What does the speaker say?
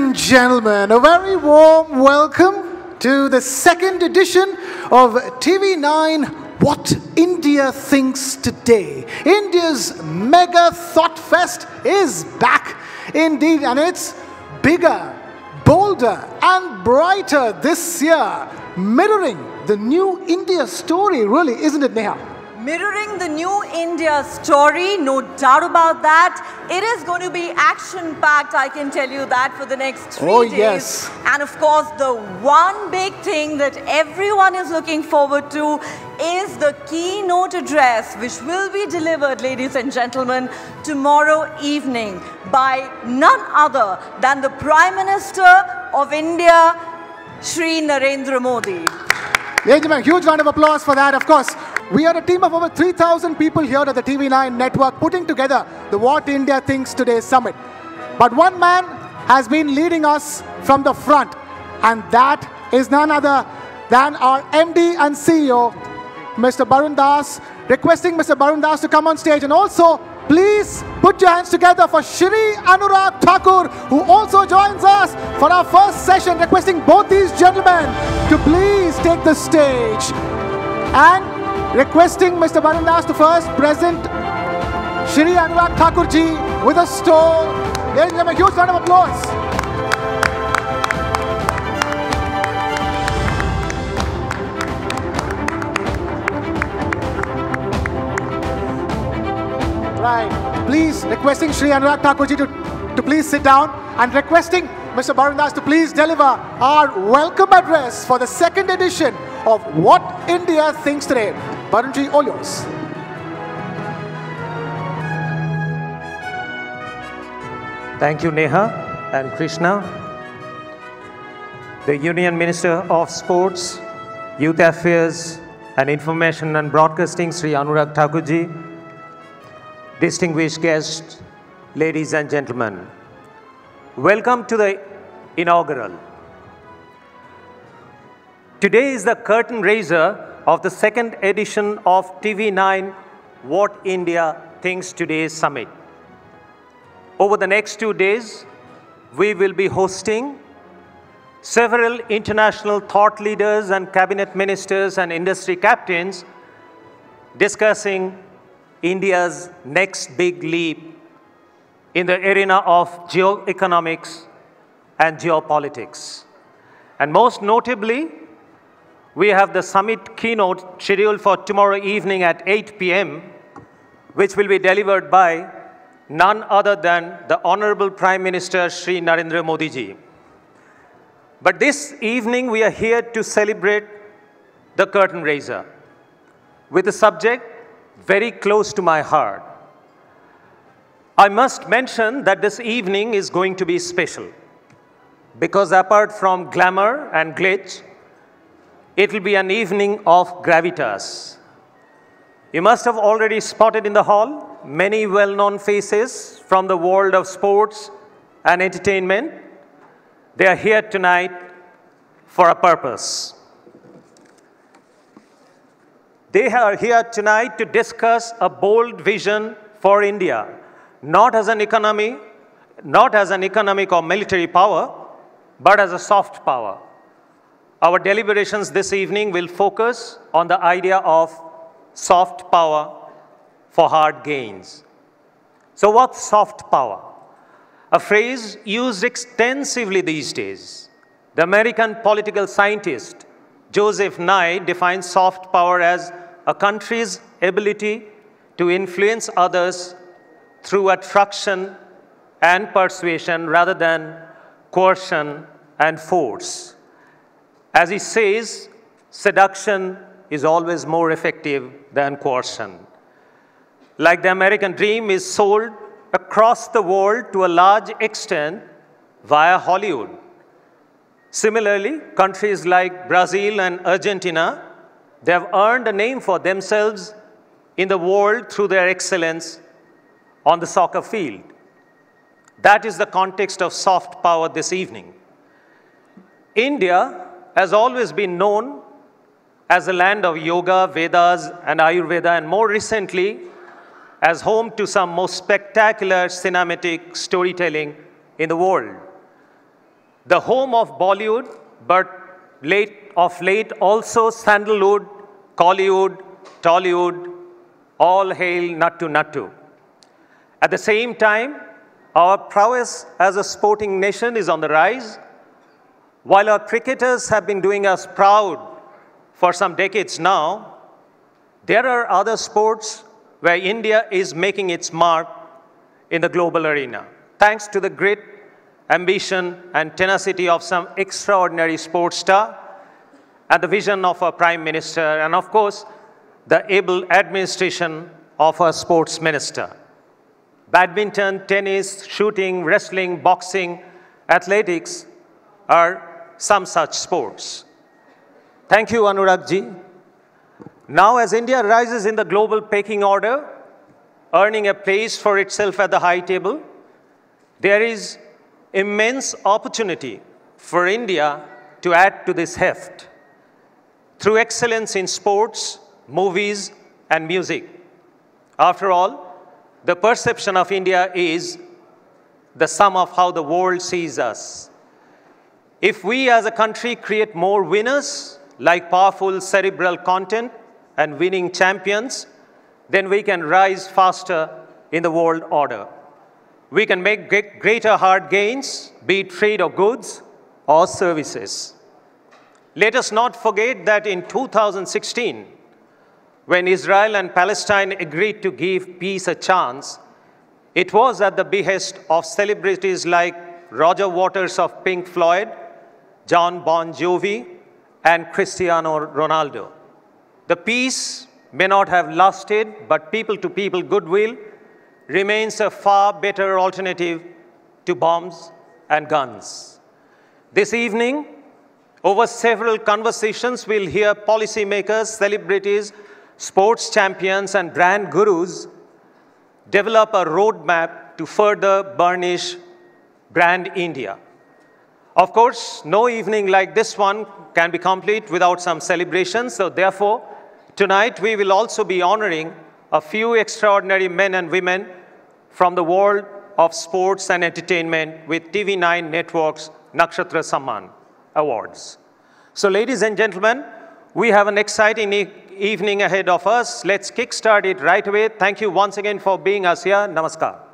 and gentlemen, a very warm welcome to the second edition of TV9 What India Thinks Today. India's Mega Thought Fest is back indeed, and it's bigger, bolder and brighter this year, mirroring the new India story, really, isn't it, Neha? Mirroring the new India story, no doubt about that. It is going to be action-packed, I can tell you that, for the next 3 days. Yes. And of course, the one big thing that everyone is looking forward to is the keynote address, which will be delivered, ladies and gentlemen, tomorrow evening by none other than the Prime Minister of India, Shri Narendra Modi. Ladies and gentlemen, huge round of applause for that, of course. We are a team of over 3,000 people here at the TV9 network putting together the What India Thinks Today Summit. But one man has been leading us from the front, and that is none other than our MD and CEO, Mr. Barun Das. Requesting Mr. Barun Das to come on stage, and also please put your hands together for Shri Anurag Thakur, who also joins us for our first session. Requesting both these gentlemen to please take the stage. And requesting Mr. Barun Das to first present Shri Anurag Thakur ji with a stole. Ladies and gentlemen, a huge round of applause. Right. Please, requesting Shri Anurag Thakur ji to please sit down, and requesting Mr. Barun Das to please deliver our welcome address for the second edition of What India Thinks Today. Barun ji, all yours. Thank you, Neha and Krishna. The Union Minister of Sports, Youth Affairs and Information and Broadcasting, Sri Anurag Thakur ji, distinguished guests, ladies and gentlemen, welcome to the inaugural. Today is the curtain raiser of the second edition of TV9 What India Thinks Today Summit. Over the next 2 days, we will be hosting several international thought leaders and cabinet ministers and industry captains discussing India's next big leap in the arena of geoeconomics and geopolitics. And most notably, we have the summit keynote scheduled for tomorrow evening at 8 p.m., which will be delivered by none other than the Honorable Prime Minister Shri Narendra Modi ji. But this evening, we are here to celebrate the curtain raiser with a subject very close to my heart. I must mention that this evening is going to be special because apart from glamour and glitz, it will be an evening of gravitas. You must have already spotted in the hall many well-known faces from the world of sports and entertainment. They are here tonight for a purpose. They are here tonight to discuss a bold vision for India, not as an economic or military power, but as a soft power. Our deliberations this evening will focus on the idea of soft power for hard gains. So what's soft power? A phrase used extensively these days. The American political scientist Joseph Nye defines soft power as a country's ability to influence others through attraction and persuasion rather than coercion and force. As he says, seduction is always more effective than coercion. Like the American dream is sold across the world to a large extent via Hollywood. Similarly, countries like Brazil and Argentina, they have earned a name for themselves in the world through their excellence on the soccer field. That is the context of soft power this evening. India has always been known as a land of yoga, Vedas, and Ayurveda, and more recently, as home to some most spectacular cinematic storytelling in the world. the home of Bollywood, but of late also Sandalwood, Collywood, Tollywood, all hail Nattu Nattu. At the same time, our prowess as a sporting nation is on the rise. While our cricketers have been doing us proud for some decades now, there are other sports where India is making its mark in the global arena, thanks to the grit, ambition, and tenacity of some extraordinary sports star, and the vision of our Prime Minister, and of course, the able administration of our Sports Minister. Badminton, tennis, shooting, wrestling, boxing, athletics are some such sports. Thank you, Anurag ji. Now, as India rises in the global pecking order, earning a place for itself at the high table, there is immense opportunity for India to add to this heft through excellence in sports, movies, and music. After all, the perception of India is the sum of how the world sees us. If we as a country create more winners, like powerful cerebral content and winning champions, then we can rise faster in the world order. We can make greater hard gains, be it trade of goods or services. Let us not forget that in 2016, when Israel and Palestine agreed to give peace a chance, it was at the behest of celebrities like Roger Waters of Pink Floyd, Jon Bon Jovi, and Cristiano Ronaldo. The peace may not have lasted, but people-to-people goodwill remains a far better alternative to bombs and guns. This evening, over several conversations, we'll hear policymakers, celebrities, sports champions, and brand gurus develop a roadmap to further burnish brand India. Of course, no evening like this one can be complete without some celebrations. So therefore, tonight we will also be honoring a few extraordinary men and women from the world of sports and entertainment with TV9 Network's Nakshatra Samman Awards. So ladies and gentlemen, we have an exciting evening ahead of us. Let's kickstart it right away. Thank you once again for being us here. Namaskar.